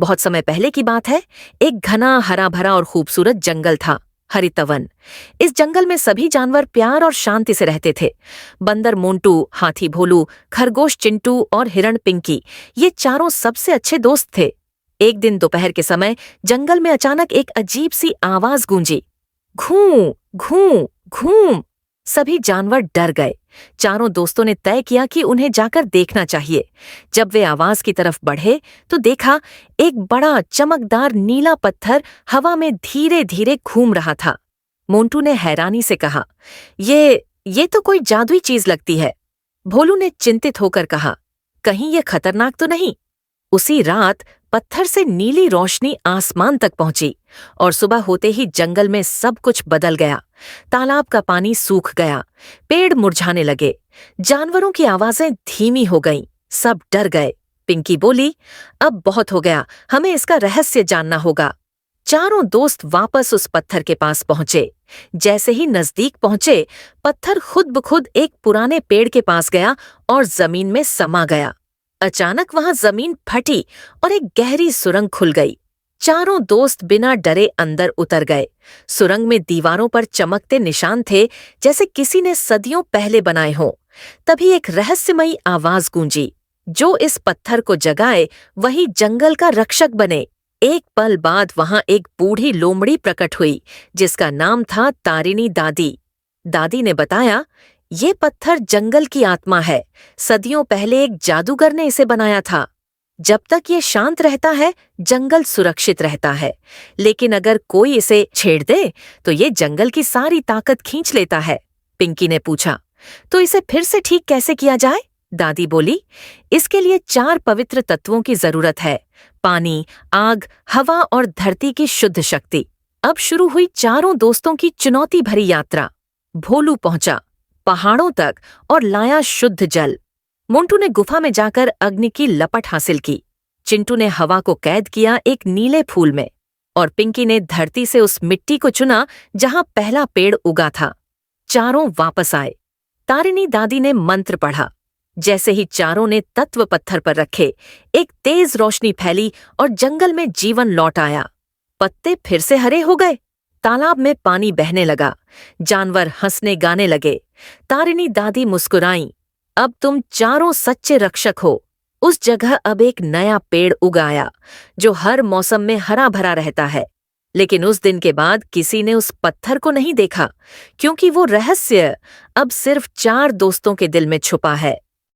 बहुत समय पहले की बात है। एक घना हरा भरा और खूबसूरत जंगल था, हरितवन। इस जंगल में सभी जानवर प्यार और शांति से रहते थे। बंदर मोंटू, हाथी भोलू, खरगोश चिंटू और हिरण पिंकी, ये चारों सबसे अच्छे दोस्त थे। एक दिन दोपहर के समय जंगल में अचानक एक अजीब सी आवाज गूंजी। घूं घूं घूं। सभी जानवर डर गए। चारों दोस्तों ने तय किया कि उन्हें जाकर देखना चाहिए। जब वे आवाज की तरफ बढ़े तो देखा एक बड़ा चमकदार नीला पत्थर हवा में धीरे धीरे घूम रहा था। मोंटू ने हैरानी से कहा, ये तो कोई जादुई चीज लगती है। भोलू ने चिंतित होकर कहा, कहीं ये खतरनाक तो नहीं। उसी रात पत्थर से नीली रोशनी आसमान तक पहुंची और सुबह होते ही जंगल में सब कुछ बदल गया। तालाब का पानी सूख गया, पेड़ मुरझाने लगे, जानवरों की आवाजें धीमी हो गईं, सब डर गए। पिंकी बोली, अब बहुत हो गया, हमें इसका रहस्य जानना होगा। चारों दोस्त वापस उस पत्थर के पास पहुंचे। जैसे ही नजदीक पहुंचे, पत्थर खुद ब खुद एक पुराने पेड़ के पास गया और जमीन में समा गया। अचानक वहां जमीन फटी और एक गहरी सुरंग खुल गई। चारों दोस्त बिना डरे अंदर उतर गए। सुरंग में दीवारों पर चमकते निशान थे, जैसे किसी ने सदियों पहले बनाए हों। तभी एक रहस्यमयी आवाज गूंजी, जो इस पत्थर को जगाए वही जंगल का रक्षक बने। एक पल बाद वहां एक बूढ़ी लोमड़ी प्रकट हुई, जिसका नाम था तारिणी दादी। दादी ने बताया, ये पत्थर जंगल की आत्मा है। सदियों पहले एक जादूगर ने इसे बनाया था। जब तक ये शांत रहता है, जंगल सुरक्षित रहता है, लेकिन अगर कोई इसे छेड़ दे तो ये जंगल की सारी ताकत खींच लेता है। पिंकी ने पूछा, तो इसे फिर से ठीक कैसे किया जाए? दादी बोली, इसके लिए 4 पवित्र तत्वों की जरूरत है: पानी, आग, हवा और धरती की शुद्ध शक्ति। अब शुरू हुई चारों दोस्तों की चुनौती भरी यात्रा। भोलू पहुंचा पहाड़ों तक और लाया शुद्ध जल। मोंटू ने गुफा में जाकर अग्नि की लपट हासिल की। चिंटू ने हवा को कैद किया एक नीले फूल में, और पिंकी ने धरती से उस मिट्टी को चुना जहां पहला पेड़ उगा था। चारों वापस आए। तारिणी दादी ने मंत्र पढ़ा। जैसे ही चारों ने तत्व पत्थर पर रखे, एक तेज रोशनी फैली और जंगल में जीवन लौट आया। पत्ते फिर से हरे हो गए, तालाब में पानी बहने लगा, जानवर हंसने गाने लगे। तारिणी दादी मुस्कुराईं, अब तुम चारों सच्चे रक्षक हो। उस जगह अब एक नया पेड़ उगाया, जो हर मौसम में हरा भरा रहता है। लेकिन उस दिन के बाद किसी ने उस पत्थर को नहीं देखा, क्योंकि वो रहस्य अब सिर्फ 4 दोस्तों के दिल में छुपा है।